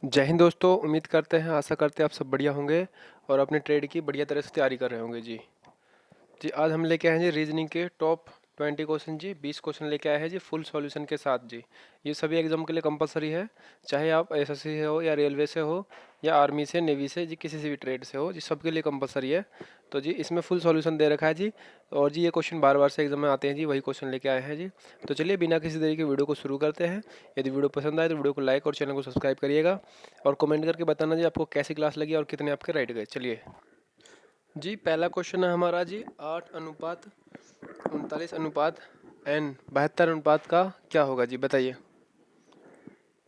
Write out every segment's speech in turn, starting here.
जय हिंद दोस्तों, उम्मीद करते हैं, आशा करते हैं आप सब बढ़िया होंगे और अपने ट्रेड की बढ़िया तरह से तैयारी कर रहे होंगे जी। आज हम लेके आए हैं जी रीजनिंग के टॉप 20 क्वेश्चन जी। 20 क्वेश्चन लेके आए हैं जी फुल सॉल्यूशन के साथ जी। ये सभी एग्जाम के लिए कंपलसरी है, चाहे आप एसएससी से हो या रेलवे से हो या आर्मी से, नेवी से जी, किसी से भी ट्रेड से हो जी, सबके लिए कंपलसरी है। तो जी इसमें फुल सॉल्यूशन दे रखा है जी। और जी ये क्वेश्चन बार बार से एग्जाम में आते हैं जी, वही क्वेश्चन लेके आए हैं जी। तो चलिए बिना किसी देरी के वीडियो को शुरू करते हैं। यदि वीडियो पसंद आए तो वीडियो को लाइक और चैनल को सब्सक्राइब करिएगा और कमेंट करके बताना जी आपको कैसी क्लास लगी और कितने आपके राइट गए। चलिए जी, पहला क्वेश्चन है हमारा जी 8:39:72 का क्या होगा जी, बताइए।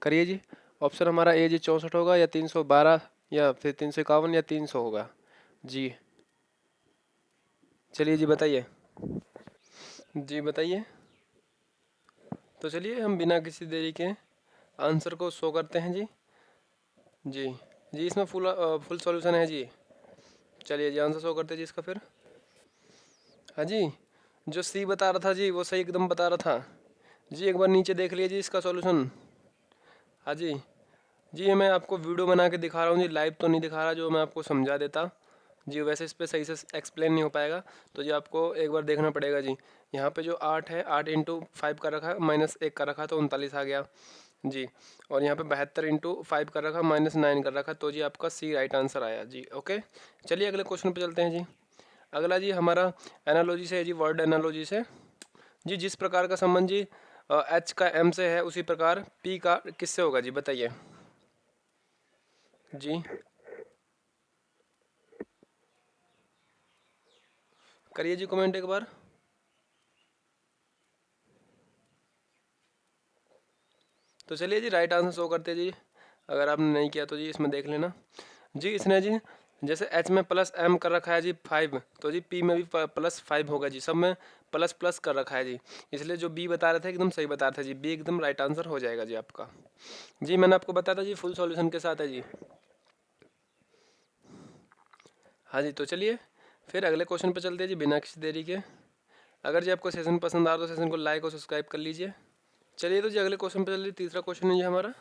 करिए जी। ऑप्शन हमारा ए जी 64 होगा या 312 या फिर 351 या 300 होगा जी। चलिए जी बताइए। जी बताइए। तो चलिए हम बिना किसी देरी के आंसर को शो करते हैं जी। जी जी इसमें फुल सॉल्यूशन है जी। चलिए जी आंसर शो करते हैं जी इसका फिर। हाँ जी, जो सी बता रहा था जी वो सही एकदम बता रहा था जी। एक बार नीचे देख लीजिए जी इसका सॉल्यूशन। हाँ जी जी, ये मैं आपको वीडियो बना के दिखा रहा हूँ जी, लाइव तो नहीं दिखा रहा, जो मैं आपको समझा देता जी। वैसे इस पर सही से एक्सप्लेन नहीं हो पाएगा, तो जी आपको एक बार देखना पड़ेगा जी। यहाँ पे जो 8 है, 8 × 5 का रखा, -1 का रखा तो 39 आ गया जी। और यहाँ पे 72 × 5 का रखा, -9 का रखा, तो जी आपका सी राइट आंसर आया जी। ओके, चलिए अगले क्वेश्चन पे चलते हैं जी। अगला जी हमारा एनालॉजी से है जी, वर्ड एनालॉजी से जी। जिस प्रकार का संबंध जी एच का एम से है, उसी प्रकार पी का किससे होगा जी, बताइए जी। करिए जी कमेंट एक बार। तो चलिए जी राइट आंसर शो करते जी। अगर आपने नहीं किया तो जी इसमें देख लेना जी। इसने जी जैसे एच में प्लस एम कर रखा है जी 5, तो जी पी में भी +5 होगा जी। सब में प्लस प्लस कर रखा है जी, इसलिए जो बी बता रहे थे एकदम सही बता रहे थे जी। बी एकदम राइट आंसर हो जाएगा जी आपका जी। मैंने आपको बताया था जी फुल सॉल्यूशन के साथ है जी। हाँ जी, तो चलिए फिर अगले क्वेश्चन पे चलते हैं जी बिना किसी देरी के। अगर जी आपको सेशन पसंद आ रहा तो सेशन को लाइक और सब्सक्राइब कर लीजिए। चलिए तो जी अगले क्वेश्चन पे चलिए। तीसरा क्वेश्चन है जी हमारा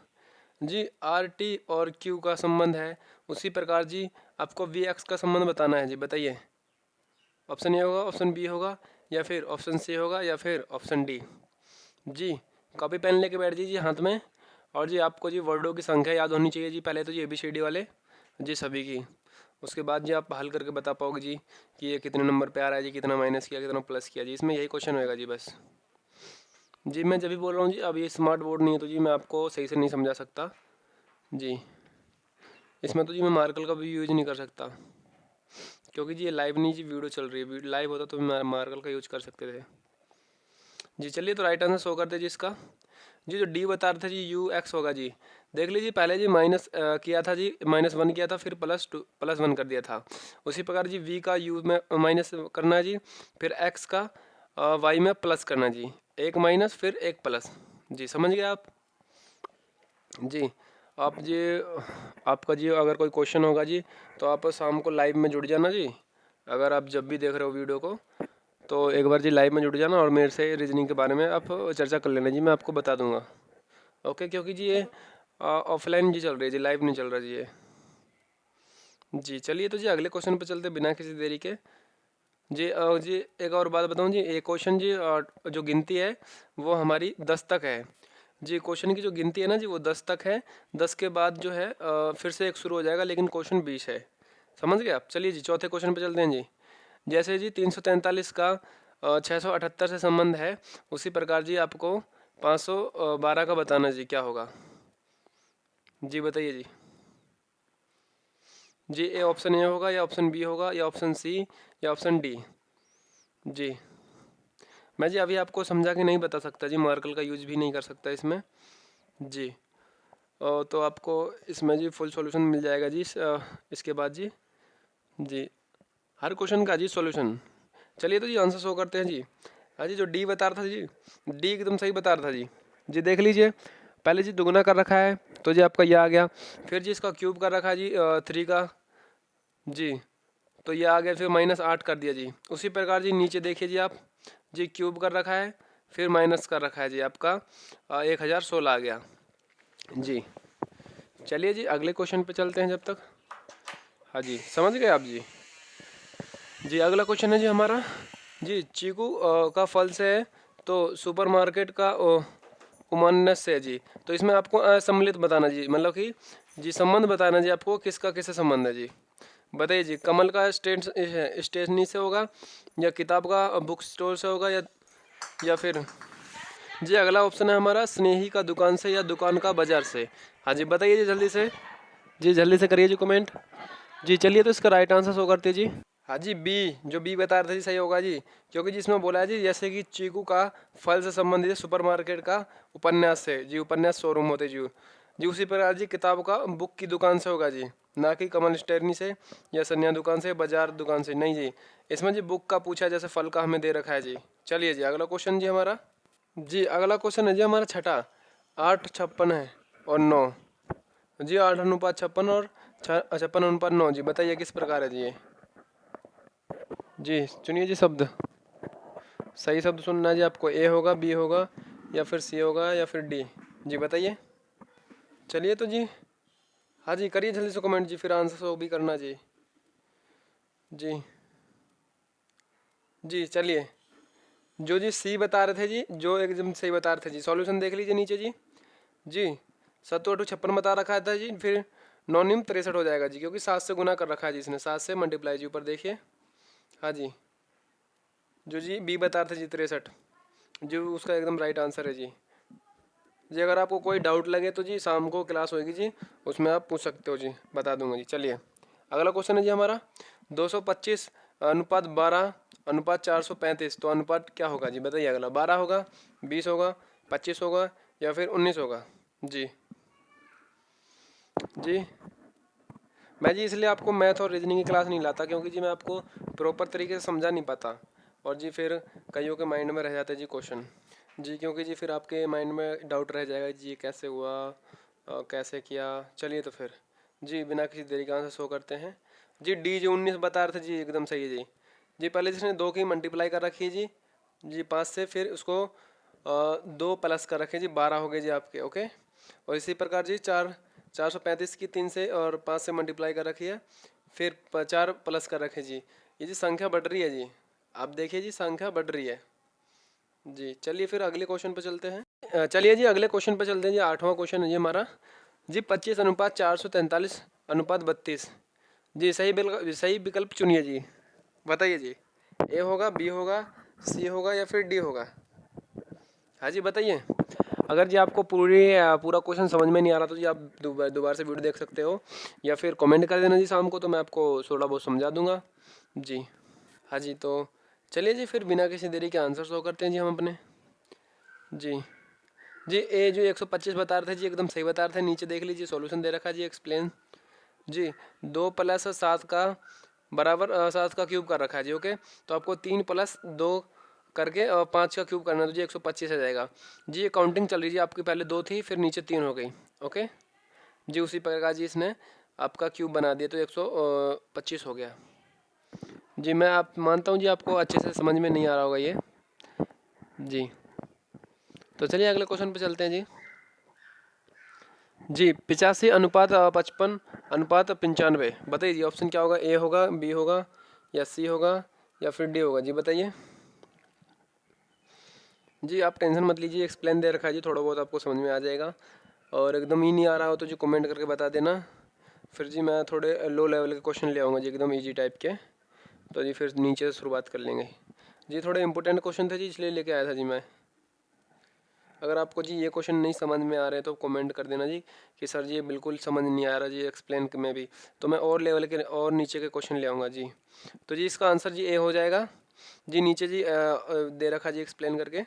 जी, आर टी और क्यू का संबंध है, उसी प्रकार जी आपको वी एक्स का संबंध बताना है जी। बताइए, ऑप्शन ए होगा, ऑप्शन बी होगा, या फिर ऑप्शन सी होगा, या फिर ऑप्शन डी जी। कॉपी पेन लेके बैठ दीजिए हाथ में, और जी आपको जी वर्डों की संख्या याद होनी चाहिए जी। पहले तो जी ABCD वाले जी सभी की, उसके बाद जी आप हल करके बता पाओगे जी कि ये कितने नंबर पे आ रहा है जी, कितना माइनस किया, कितना प्लस किया जी। इसमें यही क्वेश्चन होएगा जी बस जी। मैं जब भी बोल रहा हूँ जी, अब ये स्मार्ट बोर्ड नहीं है तो जी मैं आपको सही से नहीं समझा सकता जी। इसमें तो जी मैं मार्कर का भी यूज नहीं कर सकता, क्योंकि जी ये लाइव नहीं जी, वीडियो चल रही है। लाइव होता तो मार्कर का यूज कर सकते थे जी। चलिए तो राइट आंसर शो करते जी इसका जी। जो डी बता रहे थे जी UX होगा जी। देख लीजिए, पहले जी माइनस किया था जी, -1 किया था, फिर +1 कर दिया था। उसी प्रकार जी वी का यू में माइनस करना है जी, फिर एक्स का वाई में प्लस करना जी। एक माइनस फिर एक प्लस जी, समझ गए आप जी। आप जी आपका जी अगर कोई क्वेश्चन होगा जी, तो आप शाम को लाइव में जुड़ जाना जी। अगर आप जब भी देख रहे हो वीडियो को, तो एक बार जी लाइव में जुड़ जाना और मेरे से रीजनिंग के बारे में आप चर्चा कर लेना जी, मैं आपको बता दूंगा। ओके, क्योंकि जी ये ऑफलाइन जी चल रही है जी, लाइव नहीं चल रहा जी ये जी। चलिए तो जी अगले क्वेश्चन पे चलते बिना किसी देरी के जी। जी एक और बात बताऊं जी, ये क्वेश्चन जी जो गिनती है वो हमारी 10 तक है जी। क्वेश्चन की जो गिनती है ना जी वो 10 तक है। 10 के बाद जो है फिर से एक शुरू हो जाएगा, लेकिन क्वेश्चन 20 है। समझ गए आप। चलिए जी चौथे क्वेश्चन पे चलते हैं जी। जैसे जी 343 का 678 से संबंध है, उसी प्रकार जी आपको 512 का बताना जी क्या होगा जी। बताइए जी। जी ए ऑप्शन ए होगा, या ऑप्शन बी होगा, या ऑप्शन सी, या ऑप्शन डी जी। मैं जी अभी आपको समझा के नहीं बता सकता जी, मार्कल का यूज भी नहीं कर सकता इसमें जी। तो आपको इसमें जी फुल सॉल्यूशन मिल जाएगा जी इसके बाद जी हर क्वेश्चन का जी सॉल्यूशन। चलिए तो जी आंसर शो करते हैं जी। हाँ जी, जो डी बता रहा था जी, डी एकदम सही बता रहा था जी। जी देख लीजिए, पहले जी दुगुना कर रखा है तो जी आपका ये आ गया, फिर जी इसका क्यूब कर रखा है जी 3 का जी, तो ये आ गया, फिर -8 कर दिया जी। उसी प्रकार जी नीचे देखिए जी आप, जी क्यूब कर रखा है, फिर माइनस कर रखा है जी आपका 1016 आ गया जी। चलिए जी अगले क्वेश्चन पे चलते हैं जब तक। हाँ जी समझ गए आप जी। जी अगला क्वेश्चन है जी हमारा, जी चीकू का फल से है तो सुपरमार्केट का उमान्य से है जी। तो इसमें आपको असम्मिलित बताना जी, मतलब कि जी संबंध बताना जी आपको, किसका किससे संबंध है जी। बताइए जी, कमल का स्टेशनरी से होगा, या किताब का बुक स्टोर से होगा, या फिर जी अगला ऑप्शन है हमारा स्नेही का दुकान से, या दुकान का बाजार से। हाँ जी बताइए जी जल्दी से, जी जल्दी से करिए जी कमेंट। जी चलिए तो इसका राइट आंसर शो करते जी। हाँ जी बी, जो बी बता रहे थे जी सही होगा जी, क्योंकि जिसमें बोला है जी जैसे कि चीकू का फल से संबंधित है, सुपरमार्केट का उपन्यास से जी, उपन्यास शोरूम होते जी उसी प्रकार जी किताब का बुक की दुकान से होगा जी, ना कि कमल स्टेशनरी से या सन्या दुकान से, बाजार दुकान से नहीं जी। इसमें जी बुक का पूछा, जैसे फल का हमें दे रखा है जी। चलिए जी अगला क्वेश्चन जी हमारा, जी अगला क्वेश्चन है जी हमारा छठा, 8 56 है और 9 जी, 8:56 और 56:9 जी। बताइए किस प्रकार है जी ये। जी चुनिए जी शब्द, सही शब्द सुनना है जी आपको, ए होगा, बी होगा, या फिर सी होगा, या फिर डी। जी बताइए। चलिए तो जी, हाँ जी करिए जल्दी से कमेंट जी, फिर आंसर शो भी करना जी। जी जी चलिए, जो जी सी बता रहे थे जी, जो एकदम सही बता रहे थे जी, सॉल्यूशन देख लीजिए नीचे जी। जी 7×8 = 56 बता रखा था जी, फिर 9×9 = 63 हो जाएगा जी, क्योंकि 7 से गुना कर रखा है जी इसने, 7 से मल्टीप्लाई जी, ऊपर देखिए। हाँ जी, जो जी बी बता रहे थे जी 63, जो उसका एकदम राइट आंसर है जी। जी अगर आपको कोई डाउट लगे तो जी शाम को क्लास होगी जी, उसमें आप पूछ सकते हो जी, बता दूंगा जी। चलिए अगला क्वेश्चन है जी हमारा, 225:12:435, तो अनुपात क्या होगा जी। बताइए अगला 12 होगा, 20 होगा, 25 होगा, या फिर 19 होगा जी। जी मैं जी इसलिए आपको मैथ और रीजनिंग की क्लास नहीं लाता, क्योंकि जी मैं आपको प्रॉपर तरीके से समझा नहीं पाता, और जी फिर कईयों के माइंड में रह जाते जी क्वेश्चन जी, क्योंकि जी फिर आपके माइंड में डाउट रह जाएगा जी, ये कैसे हुआ, कैसे किया। चलिए तो फिर जी बिना किसी देरी के आंसर शो करते हैं जी। डी जो 19 बता रहे थे जी, एकदम सही है जी। जी पहले जिसने 2 की मल्टीप्लाई कर रखी है जी 5 से, फिर उसको 2 प्लस कर रखे जी, 12 हो गए जी आपके, ओके। और इसी प्रकार जी 435 की 3 से और 5 से मल्टीप्लाई कर रखी है, फिर 4 प्लस कर रखे जी। ये जी संख्या बढ़ रही है जी, आप देखिए जी संख्या बढ़ रही है जी। चलिए फिर अगले क्वेश्चन पे चलते हैं। चलिए जी अगले क्वेश्चन पे चलते हैं जी, 8वां क्वेश्चन है जी हमारा, जी 25:443:32 जी। सही विकल्प चुनिए जी। बताइए जी, ए होगा, बी होगा, सी होगा, या फिर डी होगा। हाँ जी बताइए। अगर जी आपको पूरा क्वेश्चन समझ में नहीं आ रहा तो जी आप दोबारा से वीडियो देख सकते हो, या फिर कमेंट कर देना जी शाम को, तो मैं आपको थोड़ा बहुत समझा दूंगा जी। हाँ जी तो चलिए जी, फिर बिना किसी देरी के आंसर शो करते हैं जी हम अपने। जी जी ए जो 125 बता रहे थे जी, एकदम सही बता रहे थे। नीचे देख लीजिए सॉल्यूशन दे रखा है जी, एक्सप्लेन जी। 2 + 7 का बराबर 7 का क्यूब कर रखा है जी, ओके। तो आपको 3 + 2 करके 5 का क्यूब करना है, तो जी 125 आ जाएगा जी। ये काउंटिंग चल रही है आपकी, पहले 2 थी, फिर नीचे 3 हो गई, ओके जी। उसी प्रकार जी इसने आपका क्यूब बना दिया, तो 125 हो गया जी। मैं आप मानता हूँ जी आपको अच्छे से समझ में नहीं आ रहा होगा ये जी। तो चलिए अगले क्वेश्चन पे चलते हैं जी। जी 85:55:95, बताइए जी ऑप्शन क्या होगा, ए होगा, बी होगा, या सी होगा, या फिर डी होगा जी। बताइए जी। आप टेंशन मत लीजिए, एक्सप्लेन दे रखा है जी, थोड़ा बहुत आपको समझ में आ जाएगा, और एकदम ही नहीं आ रहा हो तो जी कमेंट करके बता देना, फिर जी मैं थोड़े लो लेवल के क्वेश्चन ले आऊँगा जी, एकदम ईजी टाइप के। तो जी फिर नीचे से शुरुआत कर लेंगे जी। थोड़े इंपॉर्टेंट क्वेश्चन थे जी, इसलिए लेके आया था जी मैं। अगर आपको जी ये क्वेश्चन नहीं समझ में आ रहे तो कमेंट कर देना जी, कि सर जी ये बिल्कुल समझ नहीं आ रहा जी एक्सप्लेन में भी, तो मैं और लेवल के और नीचे के क्वेश्चन ले आऊँगा जी। तो जी इसका आंसर जी ए हो जाएगा जी। नीचे जी दे रखा जी एक्सप्लेन करके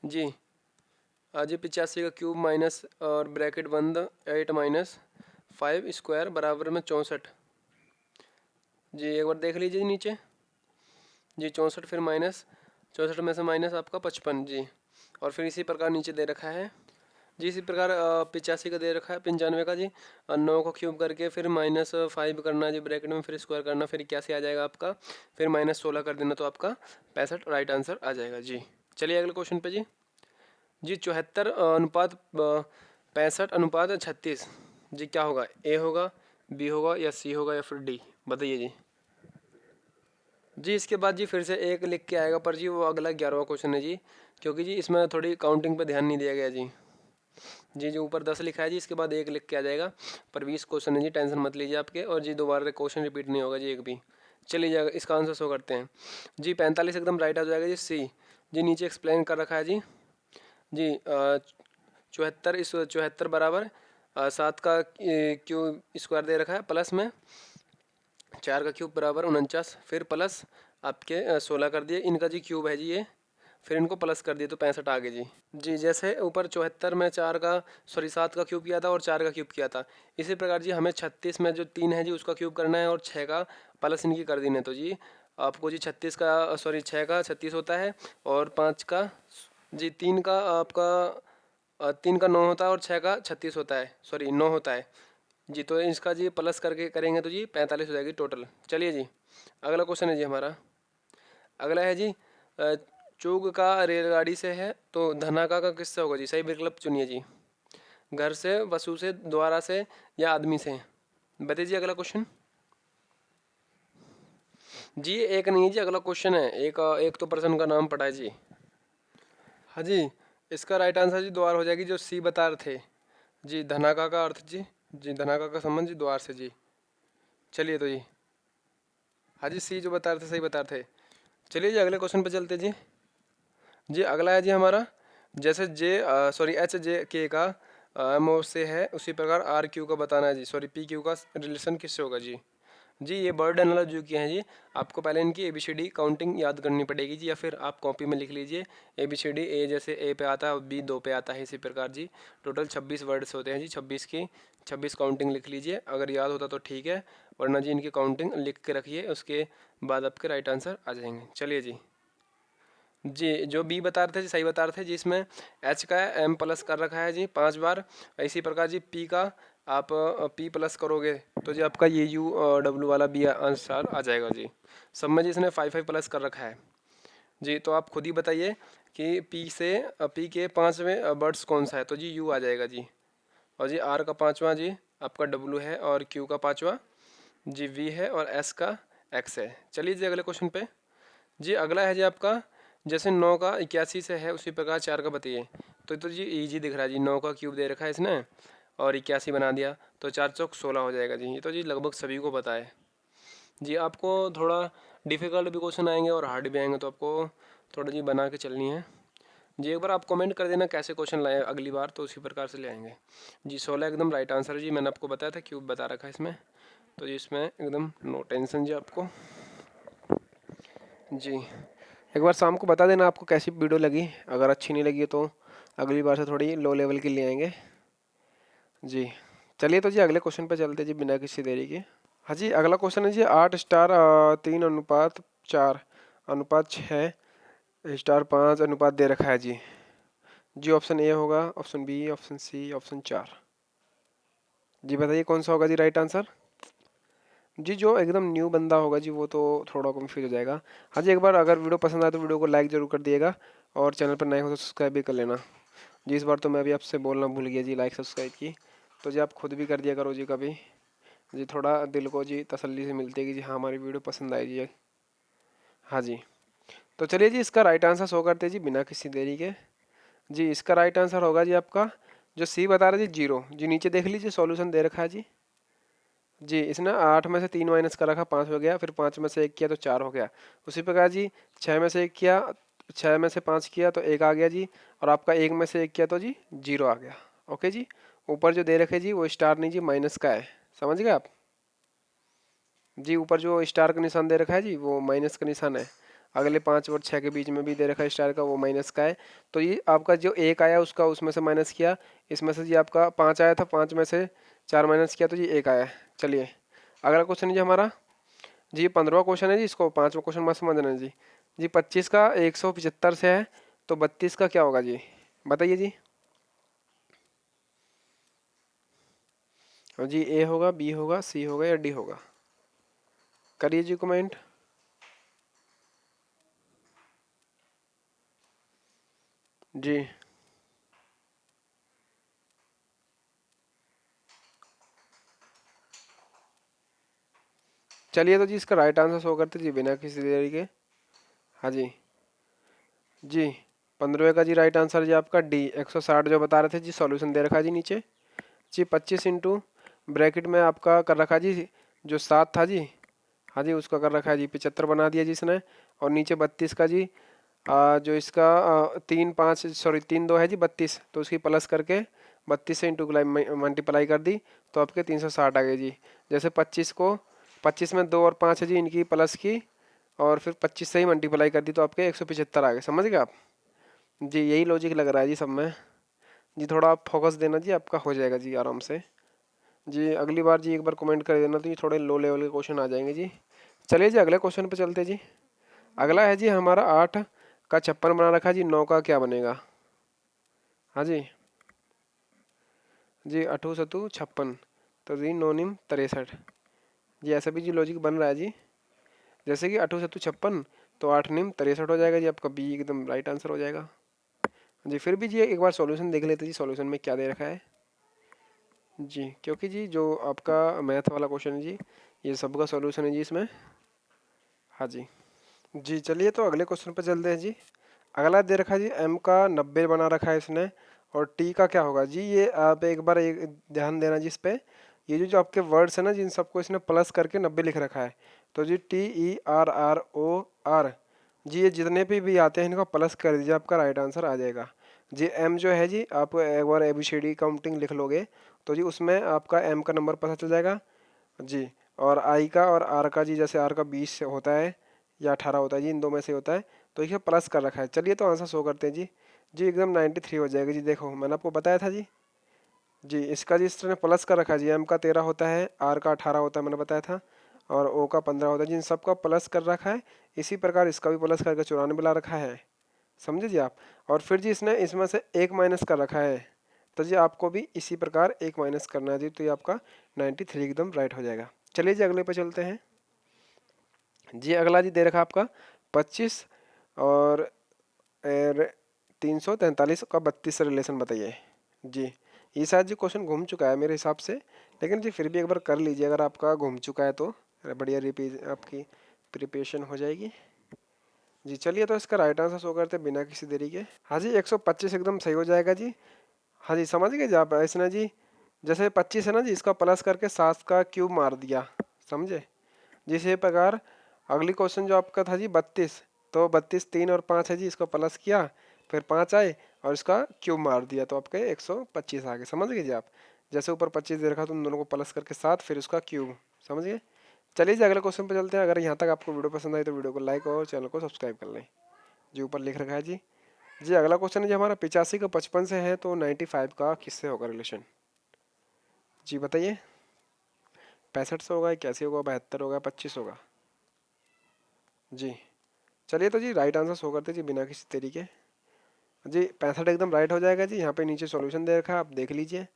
जी। जी 85 का क्यूब माइनस और ब्रैकेट बंद 8 - 5 बराबर में 64 जी। एक बार देख लीजिए नीचे जी, 64 फिर माइनस, 64 में से माइनस आपका 55 जी। और फिर इसी प्रकार नीचे दे रखा है जी, इसी प्रकार 85 का दे रखा है, 95 का जी। 9 को क्यूब करके फिर -5 करना जी ब्रैकेट में, फिर स्क्वायर करना, फिर 81 आ जाएगा आपका, फिर -16 कर देना, तो आपका 65 राइट आंसर आ जाएगा जी। चलिए अगले क्वेश्चन पे जी। जी 74:65:36 जी क्या होगा, ए होगा, बी होगा या सी होगा या फिर डी, बताइए जी। जी इसके बाद जी फिर से एक लिख के आएगा, पर जी वो अगला 11वां क्वेश्चन है जी, क्योंकि जी इसमें थोड़ी काउंटिंग पे ध्यान नहीं दिया गया जी। जी जो ऊपर 10 लिखा है जी, इसके बाद एक लिख के आ जाएगा, पर 20 क्वेश्चन है जी, टेंशन मत लीजिए आपके, और जी दोबारा क्वेश्चन रिपीट नहीं होगा जी एक भी। चलिए जाएगा, इसका आंसर शो करते हैं जी। 45 एकदम राइट आ जाएगा जी, सी। जी नीचे एक्सप्लेन कर रखा है जी। जी 74, इस 74 बराबर 7 का क्यूब स्क्वायर दे रखा है, प्लस में 4 का क्यूब बराबर 49, फिर प्लस आपके 16 कर दिए, इनका जी क्यूब है जी ये, फिर इनको प्लस कर दिए तो 65 आ गए जी। जी जैसे ऊपर 74 में 4 का, सॉरी 7 का क्यूब किया था और 4 का क्यूब किया था, इसी प्रकार जी हमें 36 में जो 3 है जी उसका क्यूब करना है और 6 का प्लस इनकी कर देने, तो जी आपको जी 36 का, सॉरी 6 का 36 होता है, और 5 का, जी 3 का आपका 3 का 9 होता है, और 6 का 36 होता है, सॉरी 9 होता है जी। तो इसका जी प्लस करके करेंगे तो जी 45 हो जाएगी टोटल। चलिए जी अगला क्वेश्चन है जी हमारा, अगला है जी चूग का रेलगाड़ी से है तो धनाका का किससे होगा जी, सही विकल्प चुनिए जी। घर से, वसु से, द्वारा से या आदमी से, बताइए जी अगला क्वेश्चन। जी एक नहीं जी, अगला क्वेश्चन है, एक तो पर्सन का नाम पढ़ा है जी। हाँ जी इसका राइट आंसर जी द्वार हो जाएगी, जो सी बता रहे थे जी। धनाका का अर्थ जी धनाका का संबंध जी द्वार से जी। चलिए तो जी, हाँ जी सी जो बता रहे थे सही बता रहे थे। चलिए जी अगले क्वेश्चन पे चलते जी। जी अगला है जी हमारा, जैसे जे, सॉरी एच जे के का एम ओ से है, उसी प्रकार आर क्यू का बताना है जी, सॉरी पी क्यू का रिलेशन किससे होगा जी। जी ये वर्ड एनालॉजी जो किए हैं जी, आपको पहले इनकी ABCD काउंटिंग याद करनी पड़ेगी जी, या फिर आप कॉपी में लिख लीजिए। ABCD, ए जैसे ए पे आता है, बी 2 पे आता है, इसी प्रकार जी टोटल 26 वर्ड्स होते हैं जी, 26 की 26 काउंटिंग लिख लीजिए, अगर याद होता तो ठीक है, वरना जी इनकी काउंटिंग लिख के रखिए, उसके बाद आपके राइट आंसर आ जाएंगे। चलिए जी, जी जो बी बता रहे थे जी सही बता रहे थे जी, इसमें एच का एम प्लस कर रखा है जी 5 बार, इसी प्रकार जी पी का आप पी प्लस करोगे तो जी आपका ये यू डब्ल्यू वाला बी आंसर आ जाएगा जी। सब में जी इसने 5 प्लस कर रखा है जी, तो आप खुद ही बताइए कि पी से पी के 5वें वर्ड्स कौन सा है, तो जी यू आ जाएगा जी, और जी आर का 5वां जी आपका डब्ल्यू है, और क्यू का 5वां जी वी है, और एस का एक्स है। चलिए जी अगले क्वेश्चन पे। जी अगला है जी आपका, जैसे 9 का 81 से है, उसी प्रकार 4 का बताइए, तो जी इजी दिख रहा है जी, 9 का क्यूब दे रखा है इसने और 81 बना दिया, तो 4 चौक 16 हो जाएगा जी। ये तो जी लगभग सभी को पता है जी। आपको थोड़ा डिफ़िकल्ट भी क्वेश्चन आएंगे और हार्ड भी आएंगे, तो आपको थोड़ा जी बना के चलनी है जी। एक बार आप कमेंट कर देना कैसे क्वेश्चन लाए अगली बार, तो उसी प्रकार से ले आएंगे जी। 16 एकदम राइट आंसर जी, मैंने आपको बताया था क्यूब बता रखा है इसमें, तो जी इसमें एकदम नो टेंशन जी आपको जी। एक बार शाम को बता देना आपको कैसी वीडियो लगी, अगर अच्छी नहीं लगी तो अगली बार से थोड़ी लो लेवल की ले आएंगे जी। चलिए तो जी अगले क्वेश्चन पे चलते जी बिना किसी देरी के। हाँ जी अगला क्वेश्चन है जी 8 स्टार 3 अनुपात 4 अनुपात 6 स्टार 5 अनुपात दे रखा है जी। जी ऑप्शन ए होगा, option B, option C, option 4, जी बताइए कौन सा होगा जी राइट आंसर। जी जो एकदम न्यू बंदा होगा जी वो तो थोड़ा कंफ्यूज हो जाएगा। हाँ जी एक बार अगर वीडियो पसंद आए तो वीडियो को लाइक जरूर कर दिएगा, और चैनल पर नए हो तो सब्सक्राइब भी कर लेना जी। इस बार तो मैं भी आपसे बोलना भूल गया जी लाइक सब्सक्राइब की, तो जी आप खुद भी कर दिया करो जी कभी, जी थोड़ा दिल को जी तसल्ली से मिलती है कि जी हाँ हमारी वीडियो पसंद आई जी। हाँ जी तो चलिए जी इसका राइट आंसर शो करते हैं जी बिना किसी देरी के। जी इसका राइट आंसर होगा जी आपका, जो सी बता रहे जी 0 जी, नीचे देख लीजिए सॉल्यूशन दे रखा है जी। जी इसने 8 में से 3 माइनस कर रखा, 5 हो गया, फिर 5 में से 1 किया तो 4 हो गया, उसी प्रकार जी 6 में से 1 किया, 6 में से 5 किया तो 1 आ गया जी, और आपका 1 में से 1 किया तो जी 0 आ गया। ओके जी, ऊपर जो दे रखे जी वो स्टार नहीं जी माइनस का है, समझ गए आप जी। ऊपर जो स्टार का निशान दे रखा है जी वो माइनस का निशान है, अगले 5 और 6 के बीच में भी दे रखा है स्टार का, वो माइनस का है। तो ये आपका जो 1 आया उसका उसमें से माइनस किया, इसमें से जी आपका 5 आया था, 5 में से 4 माइनस किया तो जी 1 आया। चलिए अगला क्वेश्चन है जी हमारा, जी ये 15वां क्वेश्चन है जी, इसको 5वां क्वेश्चन मत समझना जी। जी 25 का 175 से है तो 32 का क्या होगा जी, बताइए जी। और जी ए होगा, बी होगा, सी होगा या डी होगा, करिए जी कमेंट। जी चलिए तो जी इसका राइट आंसर शो करते जी बिना किसी देरी के। हाँ जी जी 15वें का जी राइट आंसर जी आपका डी 160 जो बता रहे थे जी, सॉल्यूशन दे रखा है जी नीचे जी। 25 इंटू ब्रैकेट में आपका कर रखा जी जो 7 था जी, हाँ जी उसका कर रखा है जी 75 बना दिया जी इसने। और नीचे 32 का जी जो इसका 3 2 है जी 32, तो उसकी प्लस करके 32 से इंटू मल्टीप्लाई कर दी तो आपके 360 आ गए जी। जैसे 25 में 2 और 5 है जी, इनकी प्लस की और फिर 25 से ही मल्टीप्लाई कर दी तो आपके 175 आ गए। समझ गए आप जी, यही लॉजिक लग रहा है जी सब में जी। थोड़ा आप फोकस देना जी, आपका हो जाएगा जी आराम से जी। अगली बार जी एक बार कमेंट कर देना तो ये थोड़े लो लेवल के क्वेश्चन आ जाएंगे जी। चलिए जी अगले क्वेश्चन पे चलते जी। अगला है जी हमारा 8 का 56 बना रखा है जी, 9 का क्या बनेगा। हाँ जी जी 8 सतु 56 तो जी 9 निम 63 जी, ऐसा भी जी लॉजिक बन रहा है जी। जैसे कि 8 सतु 56 तो 8 निम 63 हो जाएगा जी, आपका बी एकदम राइट आंसर हो जाएगा जी। फिर भी जी एक बार सॉल्यूशन देख लेते जी, सॉल्यूशन में क्या दे रखा है जी, क्योंकि जी जो आपका मैथ वाला क्वेश्चन है जी ये सबका सॉल्यूशन है जी इसमें। हाँ जी जी चलिए तो अगले क्वेश्चन पे चलते हैं जी। अगला दे रखा है जी m का 90 बना रखा है इसने, और t का क्या होगा जी। ये आप एक बार एक ध्यान देना जी इस पे, ये जो जो आपके वर्ड्स है ना जिन सबको इसने प्लस करके 90 लिख रखा है। तो जी TERROR जी, ये जितने भी आते हैं इनको प्लस कर दीजिए, आपका राइट आंसर आ जाएगा जी। m जो है जी आप एक बार ABCD काउंटिंग लिख लोगे तो जी उसमें आपका m का नंबर पता चल जाएगा जी। और आई का और आर का जी, जैसे आर का 20 होता है या 18 होता है जी, इन दो में से होता है तो ये प्लस कर रखा है। चलिए तो आंसर शो करते हैं जी। जी एकदम 93 हो जाएगा जी। देखो मैंने आपको बताया था जी। जी इसका जी इस तरह प्लस कर रखा है जी। एम का 13 होता है, आर का 18 होता है मैंने बताया था, और ओ का 15 होता है जी। इन सबका प्लस कर रखा है। इसी प्रकार इसका भी प्लस करके 94 ला रखा है। समझे जी आप। और फिर जी इसने इसमें से एक माइनस कर रखा है, तो जी आपको भी इसी प्रकार एक माइनस करना है जी, तो ये आपका 93 एकदम राइट हो जाएगा। चलिए जी अगले पे चलते हैं जी। अगला जी दे रखा आपका 25 और 343 का 32 से रिलेशन बताइए जी। ये शायद जी क्वेश्चन घूम चुका है मेरे हिसाब से, लेकिन जी फिर भी एक बार कर लीजिए अगर आपका घूम चुका है तो बढ़िया रिपीट आपकी प्रिपरेशन हो जाएगी जी। चलिए तो इसका राइट आंसर शो करते हैं बिना किसी देरी के। हाँ जी 125 एकदम सही हो जाएगा जी। हाँ जी समझ गए जी आप। इसने जी जैसे 25 है ना जी, इसका प्लस करके 7 का क्यूब मार दिया, समझे। जिस प्रकार अगली क्वेश्चन जो आपका था जी 32, तो 32 3 और 5 है जी, इसको प्लस किया फिर 5 आए और इसका क्यूब मार दिया तो आपके 125 आ गए। समझ गए जी आप। जैसे ऊपर 25 दे रखा तो उन दोनों को प्लस करके 7 फिर उसका क्यूब। समझ गए। चलिए जी अगले क्वेश्चन पे चलते हैं। अगर यहाँ तक आपको वीडियो पसंद आई तो वीडियो को लाइक और चैनल को सब्सक्राइब कर लें जी, ऊपर लिख रखा है जी। जी अगला क्वेश्चन है जी हमारा 85 का 55 से है तो 95 का किससे होगा रिलेशन जी, बताइए। 65 से होगा, 81 होगा, 72 होगा, 25 होगा जी। चलिए तो जी राइट आंसर शो करते जी बिना किसी तरीके जी। 65 एकदम राइट हो जाएगा जी। यहाँ पे नीचे सॉल्यूशन दे रखा है, आप देख लीजिए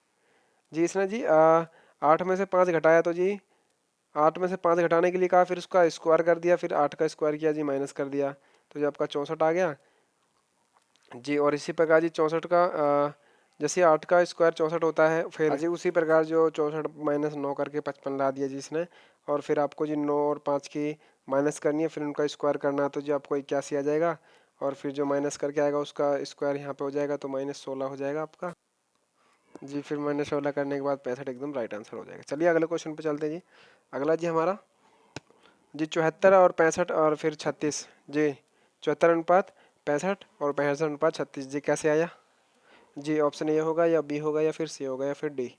जी। इसने जी 8 में से 5 घटाया तो जी 8 में से 5 घटाने के लिए कहा, फिर उसका स्क्वायर कर दिया, फिर 8 का स्क्वायर किया जी, माइनस कर दिया तो जी आपका 64 आ गया जी। और इसी प्रकार जी 64 का जैसे 8 का स्क्वायर 64 होता है, फिर जी उसी प्रकार जो 64 माइनस 9 करके 55 ला दिया जी इसने। और फिर आपको जी 9 और 5 की माइनस करनी है, फिर उनका स्क्वायर करना है तो जी आपको 81 आ जाएगा। और फिर जो माइनस करके आएगा उसका स्क्वायर यहाँ पे हो जाएगा तो -16 हो जाएगा आपका जी। फिर -16 करने के बाद 65 एकदम राइट आंसर हो जाएगा। चलिए अगले क्वेश्चन पे चलते हैं जी। अगला जी हमारा जी 74 और 65 और फिर 36 जी। 74 अनुपात 65 और 65 अनुपात 36 जी, कैसे आया जी। ऑप्शन ए होगा या बी होगा या फिर सी होगा या फिर डी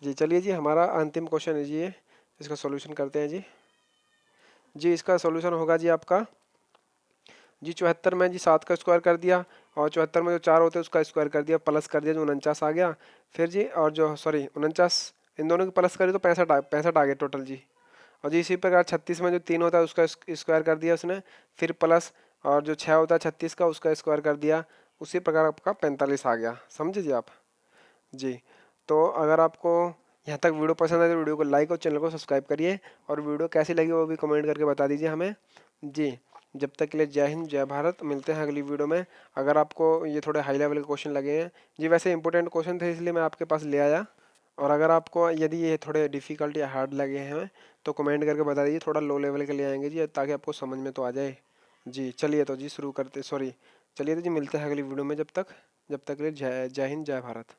जी। चलिए जी हमारा अंतिम क्वेश्चन है जी ये, इसका सॉल्यूशन करते हैं जी। जी इसका सॉल्यूशन होगा जी आपका जी 74 में जी 7 का स्क्वायर कर दिया, और 74 में जो 4 होते हैं उसका स्क्वायर कर दिया, प्लस कर दिया जो 49 आ गया। फिर जी और जो सॉरी 49 इन दोनों की प्लस करी तो 65 आ गए टोटल जी। और जी इसी प्रकार 36 में जो 3 होता है उसका स्क्वायर कर दिया उसने, फिर प्लस और जो 6 होता है 36 का उसका स्क्वायर कर दिया, उसी प्रकार आपका 45 आ गया। समझे जी आप जी। तो अगर आपको यहाँ तक वीडियो पसंद आए तो वीडियो को लाइक और चैनल को सब्सक्राइब करिए, और वीडियो कैसी लगी वो भी कमेंट करके बता दीजिए हमें जी। जब तक के लिए जय हिंद जय भारत, मिलते हैं अगली वीडियो में। अगर आपको ये थोड़े हाई लेवल के क्वेश्चन लगे हैं जी, वैसे इंपॉर्टेंट क्वेश्चन थे इसलिए मैं आपके पास ले आया, और अगर आपको यदि ये थोड़े डिफ़िकल्ट या हार्ड लगे हैं तो कमेंट करके बता दीजिए, थोड़ा लो लेवल के ले आएंगे जी ताकि आपको समझ में तो आ जाए जी। चलिए तो जी शुरू करते, सॉरी, चलिए तो जी मिलते हैं अगली वीडियो में। जब तक के लिए जय जय हिंद, जय भारत।